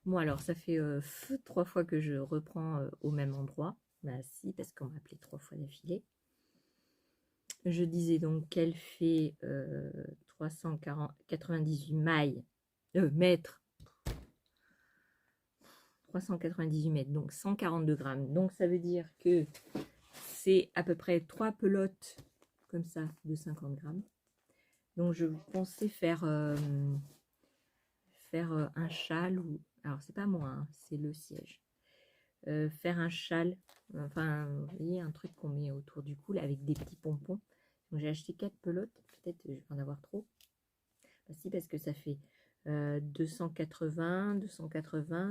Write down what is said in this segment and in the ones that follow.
Bon, alors, ça fait 3 fois que je reprends au même endroit. Bah si, parce qu'on m'a appelé 3 fois d'affilée. Je disais donc qu'elle fait 398 mètres. 398 mètres, donc 142 grammes. Donc ça veut dire que c'est à peu près 3 pelotes comme ça de 50 grammes. Donc je pensais faire un châle ou alors c'est pas moi, hein, c'est le siège. Faire un châle, enfin vous voyez un truc qu'on met autour du cou là, avec des petits pompons. Donc j'ai acheté 4 pelotes, peut-être je vais en avoir trop. Bah, si, parce que ça fait 280,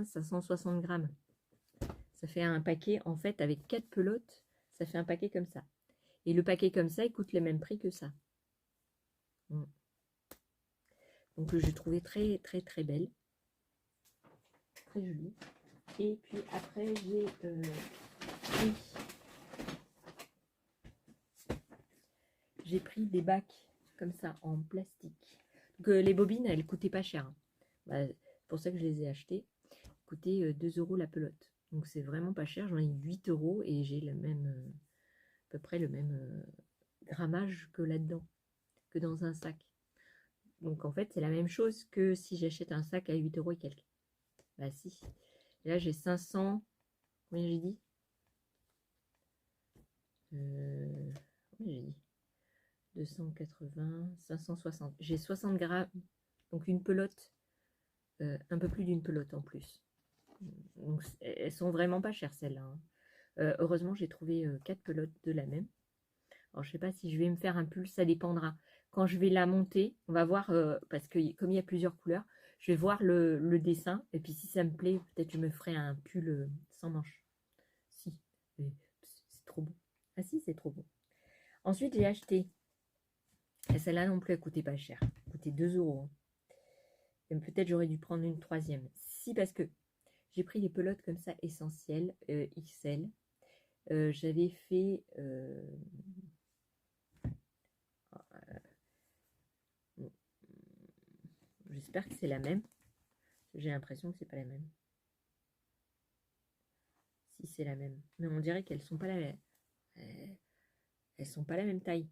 560 grammes. Ça fait un paquet, en fait, avec 4 pelotes, ça fait un paquet comme ça. Et le paquet comme ça, il coûte le même prix que ça. Donc je trouvais très très très belle. Très jolie. Et puis après, j'ai pris des bacs comme ça en plastique. Donc les bobines, elles coûtaient pas cher, hein. Bah, c'est pour ça que je les ai achetées. Coûtaient 2 € la pelote. Donc c'est vraiment pas cher. J'en ai 8 € et j'ai le même, à peu près le même grammage que là-dedans, que dans un sac. Donc en fait, c'est la même chose que si j'achète un sac à 8 € et quelques. Bah si. Et là, j'ai 500. Combien j'ai dit Combien j'ai dit 280, 560. J'ai 60 grammes. Donc une pelote, un peu plus d'une pelote en plus. Donc elles sont vraiment pas chères celles-là, hein. Heureusement, j'ai trouvé 4 pelotes de la même. Alors je sais pas si je vais me faire un pull, ça dépendra. Quand je vais la monter, on va voir, parce que comme il y a plusieurs couleurs, je vais voir le dessin. Et puis si ça me plaît, peut-être je me ferai un pull sans manches. Si, c'est trop beau. Ah si, c'est trop beau. Ensuite, j'ai acheté, et celle-là non plus, elle coûtait pas cher. Elle coûtait 2 €, hein. Et peut-être j'aurais dû prendre une troisième. Si, parce que j'ai pris des pelotes comme ça essentielles, XL. J'avais fait... j'espère que c'est la même. J'ai l'impression que c'est pas la même. Si c'est la même. Mais on dirait qu'elles sont pas la même. Elles sont pas la même taille.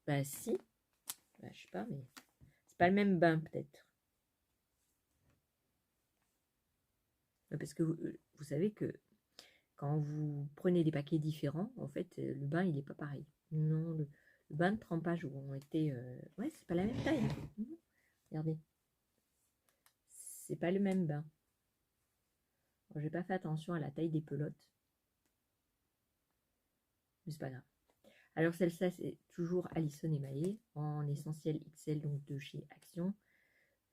Bah si. Bah, je sais pas, mais c'est pas le même bain peut-être. Parce que vous savez que quand vous prenez des paquets différents, en fait, le bain il est pas pareil. Non, le bain de trempage où on était, ouais, c'est pas la même taille, hein. Regardez, c'est pas le même bain. Bon, j'ai pas fait attention à la taille des pelotes, mais c'est pas grave. Alors celle-ci, c'est toujours Alison émaillée en essentiel XL, donc de chez Action.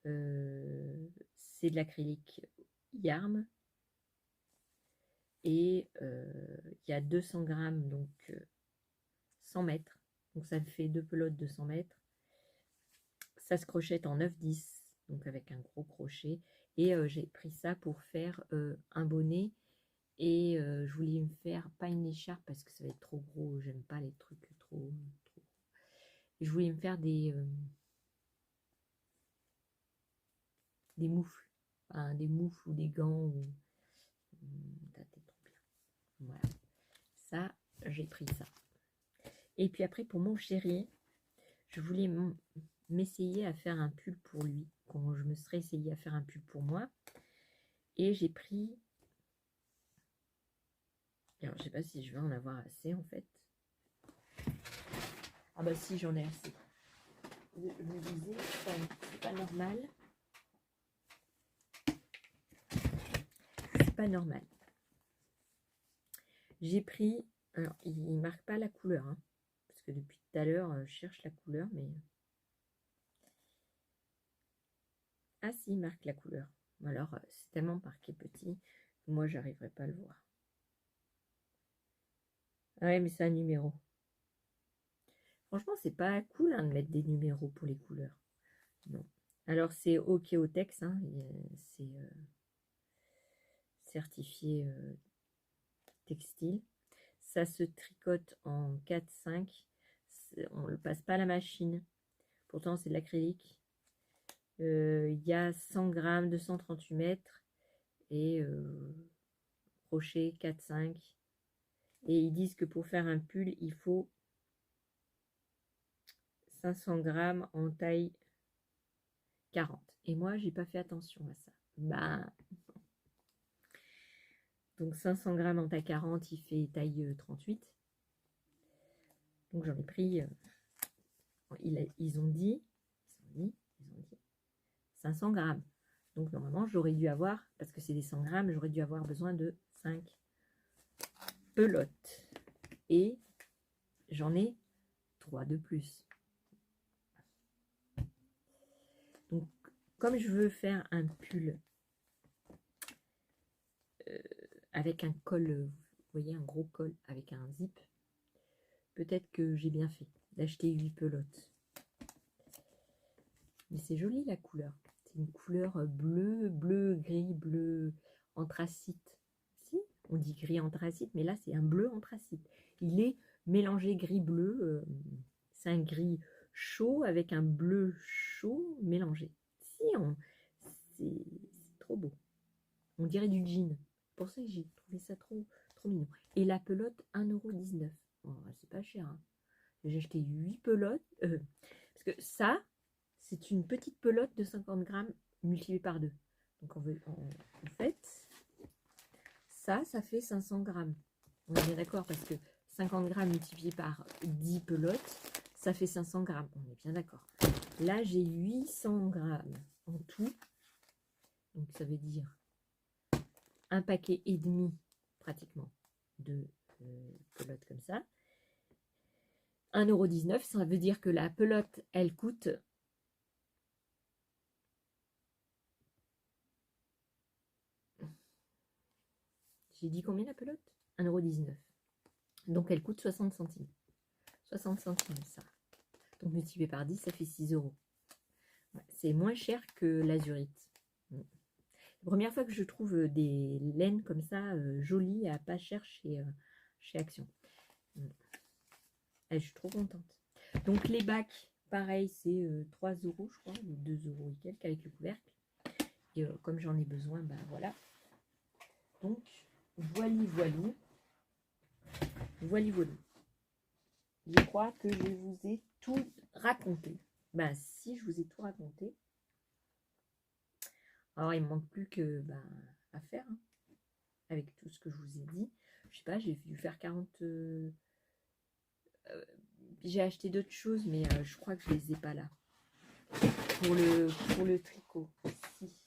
C'est de l'acrylique Yarm et il y a 200 grammes, donc 100 mètres. Donc ça fait 2 pelotes de 100 mètres. Ça se crochette en 9-10, donc avec un gros crochet. Et j'ai pris ça pour faire un bonnet. Et je voulais me faire, pas une écharpe parce que ça va être trop gros, j'aime pas les trucs trop. Je voulais me faire des moufles, enfin, des moufles ou des gants. Ça, c'est trop bien. Voilà, ça, j'ai pris ça. Et puis après, pour mon chéri, je voulais m'essayer à faire un pull pour lui, quand je me serais essayé à faire un pull pour moi. Et j'ai pris, alors je sais pas si je vais en avoir assez en fait. Ah bah si, j'en ai assez. Je me disais, c'est pas normal. C'est pas normal. J'ai pris, alors il ne marque pas la couleur, hein, parce que depuis tout à l'heure, je cherche la couleur, mais... Ah si, il marque la couleur. Alors, c'est tellement marqué petit, que moi, j'arriverai pas à le voir. Ah ouais, mais c'est un numéro. Franchement, c'est pas cool, hein, de mettre des numéros pour les couleurs. Non. Alors, c'est Okeotex, hein, c'est certifié textile. Ça se tricote en 4-5. On ne le passe pas à la machine. Pourtant, c'est de l'acrylique. Il y a 100 grammes, 238 mètres. et crochet 4-5. Et ils disent que pour faire un pull, il faut 500 grammes en taille 40. Et moi, j'ai pas fait attention à ça. Bah, donc 500 grammes en taille 40, il fait taille 38. Donc j'en ai pris, ils ont dit 500 grammes. Donc normalement, j'aurais dû avoir, parce que c'est des 100 grammes, j'aurais dû avoir besoin de 5 pelotes. Et j'en ai 3 de plus. Donc, comme je veux faire un pull avec un col, vous voyez, un gros col avec un zip, peut-être que j'ai bien fait d'acheter 8 pelotes. Mais c'est joli la couleur. C'est une couleur bleu, gris, bleu anthracite. Si, on dit gris anthracite, mais là c'est un bleu anthracite. Il est mélangé gris-bleu. C'est un gris chaud avec un bleu chaud mélangé. Si, c'est trop beau. On dirait du jean. Pour ça que j'ai trouvé ça trop mignon. Et la pelote, 1,19 €. Oh, c'est pas cher. Hein. J'ai acheté 8 pelotes. Parce que ça, c'est une petite pelote de 50 grammes multipliée par 2. Donc en fait, ça fait 500 grammes. On est bien d'accord parce que 50 grammes multiplié par 10 pelotes, ça fait 500 grammes. On est bien d'accord. Là, j'ai 800 grammes en tout. Donc ça veut dire un paquet et demi pratiquement de pelotes comme ça. 1,19 €, ça veut dire que la pelote, elle coûte j'ai dit combien la pelote? 1,19 €. Donc elle coûte 60 centimes. 60 centimes ça. Donc multiplié par 10, ça fait 6 €. Ouais, c'est moins cher que l'azurite. La première fois que je trouve des laines comme ça, jolies, à pas cher chez Action. Et je suis trop contente. Donc les bacs, pareil, c'est 3 € je crois, ou 2 € et quelques avec le couvercle. Et comme j'en ai besoin, ben voilà. Donc, voilou. Je crois que je vous ai tout raconté. Ben si, je vous ai tout raconté. Alors, il me manque plus que à faire, hein, avec tout ce que je vous ai dit. Je sais pas, j'ai dû faire 40... j'ai acheté d'autres choses, mais je crois que je les ai pas là. Pour le tricot, si.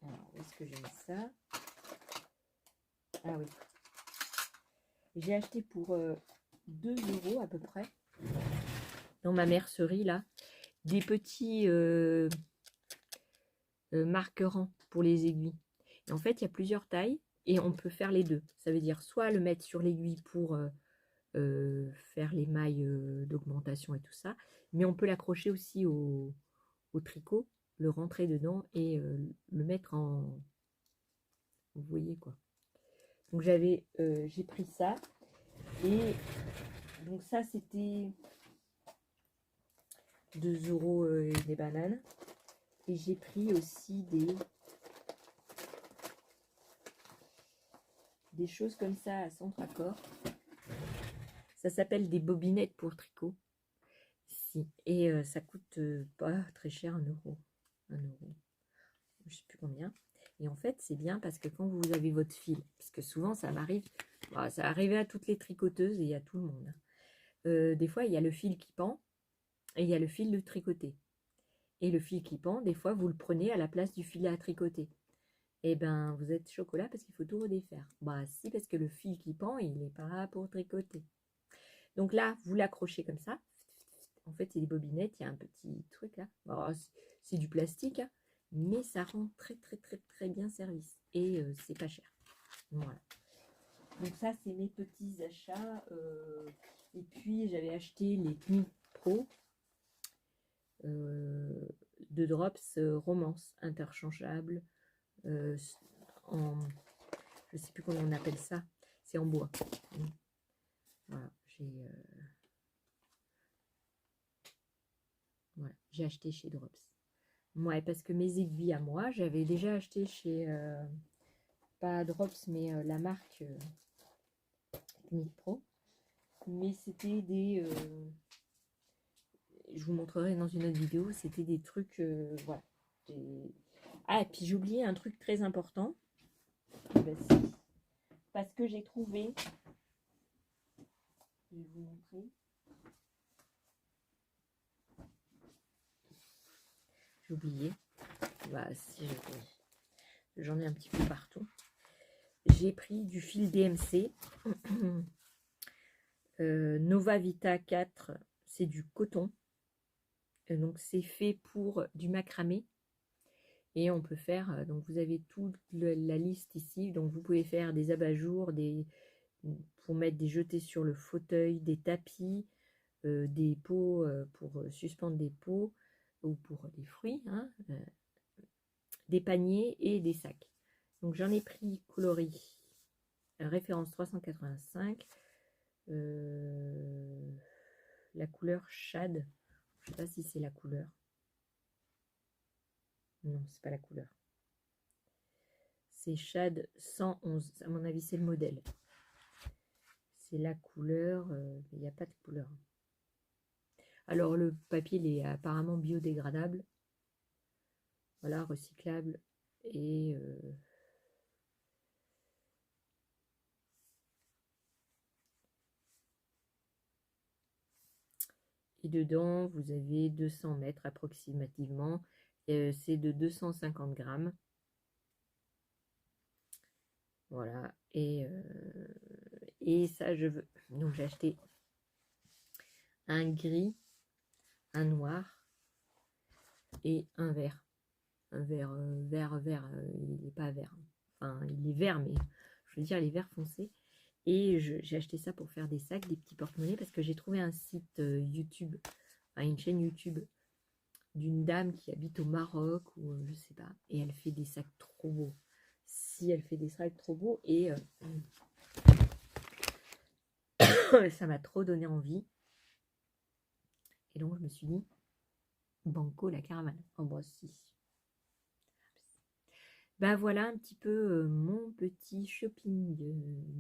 Alors, où est-ce que j'ai mis ça? Ah oui. J'ai acheté pour 2 € à peu près, dans ma mercerie, là, des petits marquerants pour les aiguilles. Et en fait, il y a plusieurs tailles et on peut faire les deux. Ça veut dire soit le mettre sur l'aiguille pour faire les mailles d'augmentation et tout ça, mais on peut l'accrocher aussi au tricot, le rentrer dedans et le mettre en... Vous voyez quoi. Donc j'ai pris ça et donc ça c'était 2 € des bananes. Et j'ai pris aussi des choses comme ça à centre accord. Ça s'appelle des bobinettes pour tricot. Si. Et ça coûte pas très cher, 1 €. 1 €. Je sais plus combien. Et en fait, c'est bien parce que quand vous avez votre fil, parce que souvent ça m'arrive, ça arrive à toutes les tricoteuses et à tout le monde. Des fois, il y a le fil qui pend et il y a le fil de tricoter. Et le fil qui pend, des fois, vous le prenez à la place du fil à tricoter. Et ben, vous êtes chocolat parce qu'il faut tout redéfaire. Bah si, parce que le fil qui pend, il n'est pas pour tricoter. Donc là, vous l'accrochez comme ça. En fait, c'est des bobinettes, il y a un petit truc là. C'est du plastique, hein, mais ça rend très bien service. Et c'est pas cher. Voilà. Donc ça, c'est mes petits achats. Et puis, j'avais acheté les Tmi Pro de Drops Romance interchangeable en... Je sais plus comment on appelle ça. C'est en bois. Voilà, j'ai acheté chez Drops. Ouais, parce que mes aiguilles à moi, j'avais déjà acheté chez, pas Drops, mais la marque Technique Pro. Mais c'était des... je vous montrerai dans une autre vidéo, c'était des trucs... voilà. Ah, et puis j'ai oublié un truc très important. Ben, parce que j'ai trouvé... Je vais vous montrer. J'ai oublié. Bah, si, j'en ai un petit peu partout. J'ai pris du fil DMC. Nova Vita 4, c'est du coton. Donc c'est fait pour du macramé. Et on peut faire, donc vous avez toute la liste ici. Donc vous pouvez faire des abat-jours, pour mettre des jetés sur le fauteuil, des tapis, des pots pour suspendre des pots ou pour des fruits, hein, des paniers et des sacs. Donc j'en ai pris coloris, référence 385, la couleur Shad. Je ne sais pas si c'est la couleur. Non, c'est pas la couleur. C'est Shad 111. À mon avis, c'est le modèle. C'est la couleur. Il n'y a pas de couleur. Alors, le papier, il est apparemment biodégradable. Voilà, recyclable. Et dedans, vous avez 200 mètres approximativement. C'est de 250 grammes. Voilà. Et ça, je veux. Donc, j'ai acheté un gris, un noir et un vert. Un vert, vert, il n'est pas vert. Enfin, il est vert, mais je veux dire, il est vert foncé. Et j'ai acheté ça pour faire des sacs, des petits porte-monnaies, parce que j'ai trouvé un site YouTube, une chaîne YouTube d'une dame qui habite au Maroc, ou je sais pas, et elle fait des sacs trop beaux. Si elle fait des sacs trop beaux, et ça m'a trop donné envie. Et donc je me suis dit, banco la caravane. Oh bah si. Ben voilà un petit peu mon petit shopping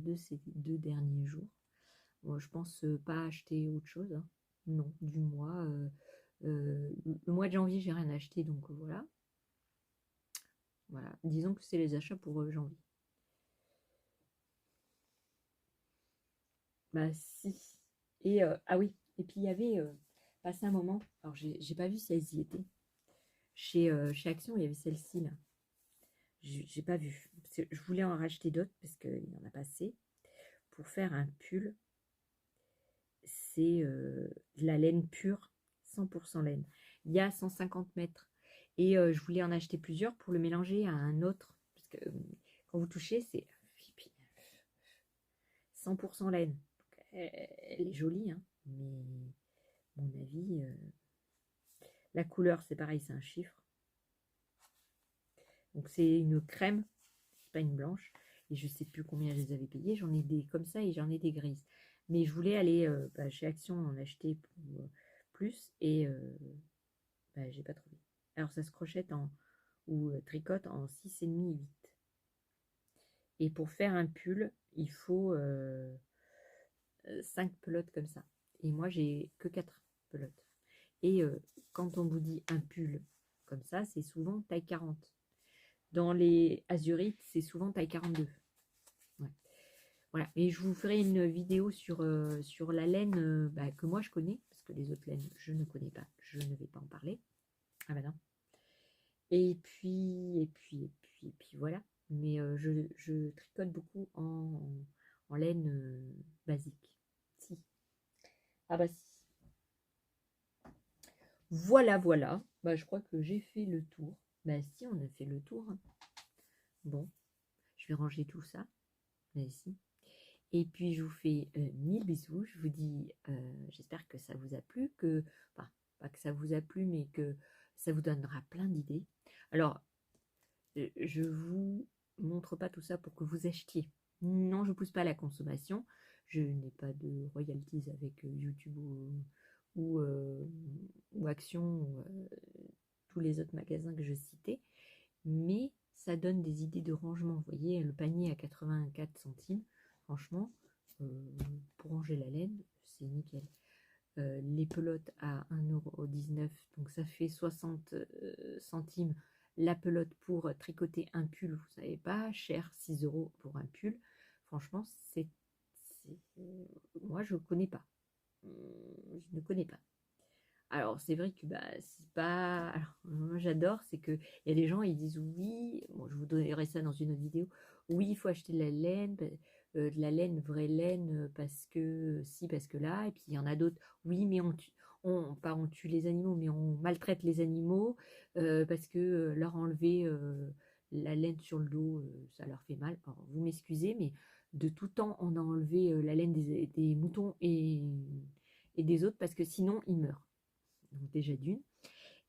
de ces 2 derniers jours. Bon, je pense pas acheter autre chose, hein. Non, du mois. Le mois de janvier, j'ai rien acheté, donc voilà. Voilà, disons que c'est les achats pour janvier. Bah si. Et ah oui, et puis il y avait passé un moment, alors j'ai pas vu si elles y étaient. Chez Action, il y avait celle-ci là. J'ai pas vu. Je voulais en racheter d'autres parce qu'il y en a pas assez. Pour faire un pull, c'est de la laine pure, 100% laine. Il y a 150 mètres. Et je voulais en acheter plusieurs pour le mélanger à un autre. Parce que quand vous touchez, c'est 100% laine. Donc, elle est jolie, hein, mais à mon avis, la couleur, c'est pareil, c'est un chiffre. Donc c'est une crème, c'est pas une blanche. Et je sais plus combien je les avais payées. J'en ai des comme ça et j'en ai des grises. Mais je voulais aller chez Action en acheter pour, plus et j'ai pas trouvé. Alors ça se crochette ou tricote en 6,5, 8. Et pour faire un pull, il faut 5 pelotes comme ça. Et moi, j'ai que 4 pelotes. Et quand on vous dit un pull comme ça, c'est souvent taille 40. Dans les azurites, c'est souvent taille 42. Ouais. Voilà. Et je vous ferai une vidéo sur la laine que moi je connais, parce que les autres laines, je ne connais pas. Je ne vais pas en parler. Ah bah non. Et puis voilà. Mais je tricote beaucoup en laine basique. Si. Ah bah si. Voilà, voilà. Bah, je crois que j'ai fait le tour. Bah si, on a fait le tour, hein. Bon, je vais ranger tout ça. Bah si. Et puis je vous fais 1000 bisous. Je vous dis, j'espère que ça vous a plu, enfin, pas que ça vous a plu, mais que ça vous donnera plein d'idées. Alors, je vous montre pas tout ça pour que vous achetiez. Non, je ne pousse pas à la consommation. Je n'ai pas de royalties avec YouTube ou, ou Action, ou, tous les autres magasins que je citais, mais ça donne des idées de rangement. Vous voyez, le panier à 84 centimes, franchement, pour ranger la laine, c'est nickel. Les pelotes à 1,19 €, donc ça fait 60 centimes la pelote pour tricoter un pull, vous savez pas, cher, 6 € pour un pull. Franchement, moi je connais pas. Je ne connais pas. Alors c'est vrai que bah, c'est pas. Alors, moi j'adore, c'est que il y a des gens ils disent oui, bon, je vous donnerai ça dans une autre vidéo. Oui, il faut acheter de la laine, de la laine, vraie laine, parce que si, parce que là. Et puis il y en a d'autres. Oui, mais pas on tue les animaux, mais on maltraite les animaux parce que leur enlever la laine sur le dos, ça leur fait mal. Alors, vous m'excusez, mais de tout temps on a enlevé la laine des moutons et des autres parce que sinon ils meurent. Donc déjà d'une.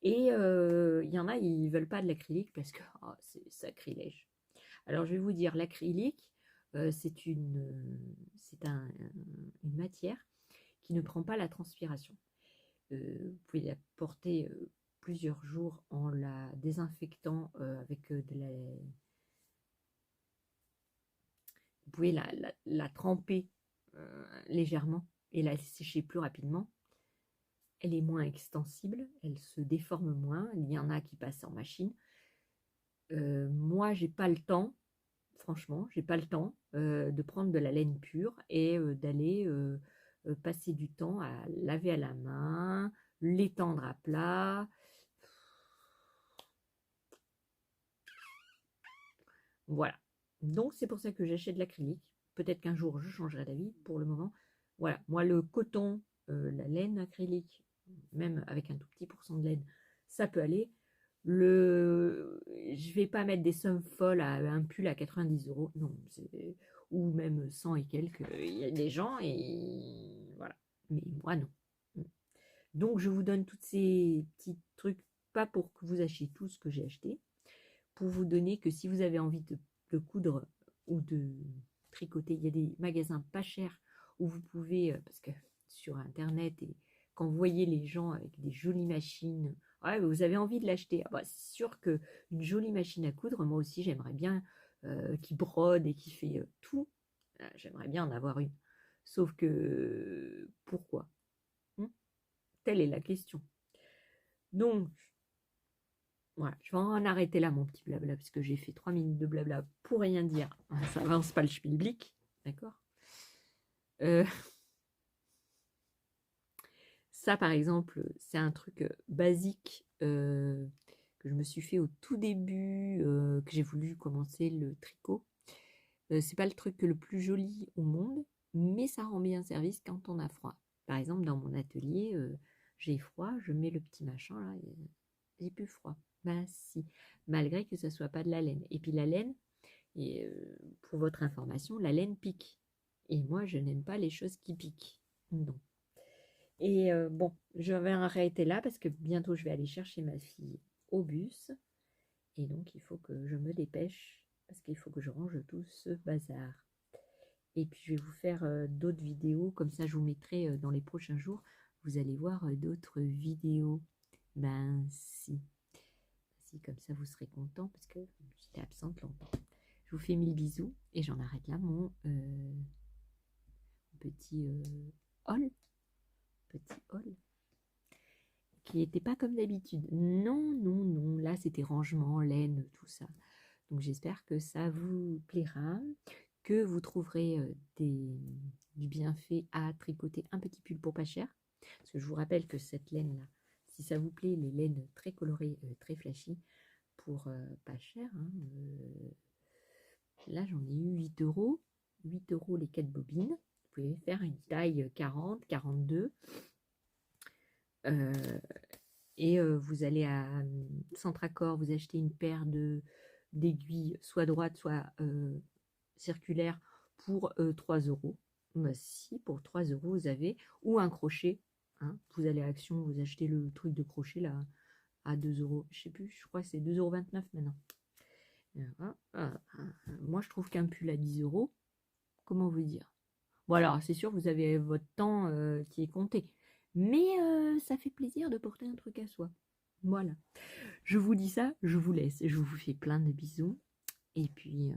Et il y en a, ils veulent pas de l'acrylique parce que oh, c'est sacrilège. Alors je vais vous dire, l'acrylique, c'est une matière qui ne prend pas la transpiration. Vous pouvez la porter plusieurs jours en la désinfectant avec de la... Vous pouvez la tremper légèrement et la sécher plus rapidement. Elle est moins extensible, elle se déforme moins. Il y en a qui passent en machine. Moi, j'ai pas le temps, franchement, j'ai pas le temps de prendre de la laine pure et d'aller passer du temps à laver à la main, l'étendre à plat. Voilà. Donc, c'est pour ça que j'achète de l'acrylique. Peut-être qu'un jour, je changerai d'avis. Pour le moment, voilà. Moi, le coton, la laine acrylique, même avec un tout petit pourcent de laine, ça peut aller. Je vais pas mettre des sommes folles à un pull à 90 €, non, ou même 100 et quelques. Il y a des gens et voilà. Mais moi, non. Donc, je vous donne tous ces petits trucs, pas pour que vous achetiez tout ce que j'ai acheté, pour vous donner que si vous avez envie de coudre ou de tricoter, il y a des magasins pas chers où vous pouvez, parce que sur internet, et quand vous voyez les gens avec des jolies machines, ouais, vous avez envie de l'acheter. Ah bah, c'est sûr que une jolie machine à coudre, moi aussi j'aimerais bien, qui brode et qui fait tout. J'aimerais bien en avoir une. Sauf que pourquoi? Telle est la question. Donc, voilà, je vais en arrêter là mon petit blabla, parce que j'ai fait 3 minutes de blabla pour rien dire. Ça avance pas le schmilblick, d'accord. Ça, par exemple, c'est un truc basique que je me suis fait au tout début, que j'ai voulu commencer le tricot. C'est pas le truc le plus joli au monde, mais ça rend bien service quand on a froid. Par exemple, dans mon atelier, j'ai froid, je mets le petit machin là, et j'ai plus froid. Bah si, malgré que ça soit pas de la laine. Et puis la laine, et pour votre information, la laine pique. Et moi, je n'aime pas les choses qui piquent. Non. Et bon, je vais arrêter là parce que bientôt je vais aller chercher ma fille au bus. Et donc, il faut que je me dépêche parce qu'il faut que je range tout ce bazar. Et puis, je vais vous faire d'autres vidéos. Comme ça, je vous mettrai dans les prochains jours. Vous allez voir d'autres vidéos. Ben, si. Si, comme ça, vous serez content parce que j'étais absente longtemps. Je vous fais 1000 bisous et j'en arrête là mon petit haul. Petit haul. Qui n'était pas comme d'habitude. Non, non, non. Là, c'était rangement, laine, tout ça. Donc, j'espère que ça vous plaira, que vous trouverez du bienfait à tricoter un petit pull pour pas cher. Parce que je vous rappelle que cette laine-là, si ça vous plaît, les laines très colorées, très flashy, pour pas cher, hein, là, j'en ai eu 8 €. 8 € les 4 bobines. Vous pouvez faire une taille 40, 42. Et vous allez à Centracor, vous achetez une paire d'aiguilles, soit droite, soit circulaire, pour 3 €. Bah, si, pour 3 € vous avez, ou un crochet. Hein, vous allez à Action, vous achetez le truc de crochet là à 2 €. Je sais plus, je crois que c'est 2,29 € maintenant. Moi, je trouve qu'un pull à 10 €, comment vous dire? Voilà, c'est sûr, vous avez votre temps qui est compté. Mais ça fait plaisir de porter un truc à soi. Voilà. Je vous dis ça, je vous laisse. Je vous fais plein de bisous. Et puis,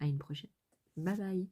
à une prochaine. Bye bye.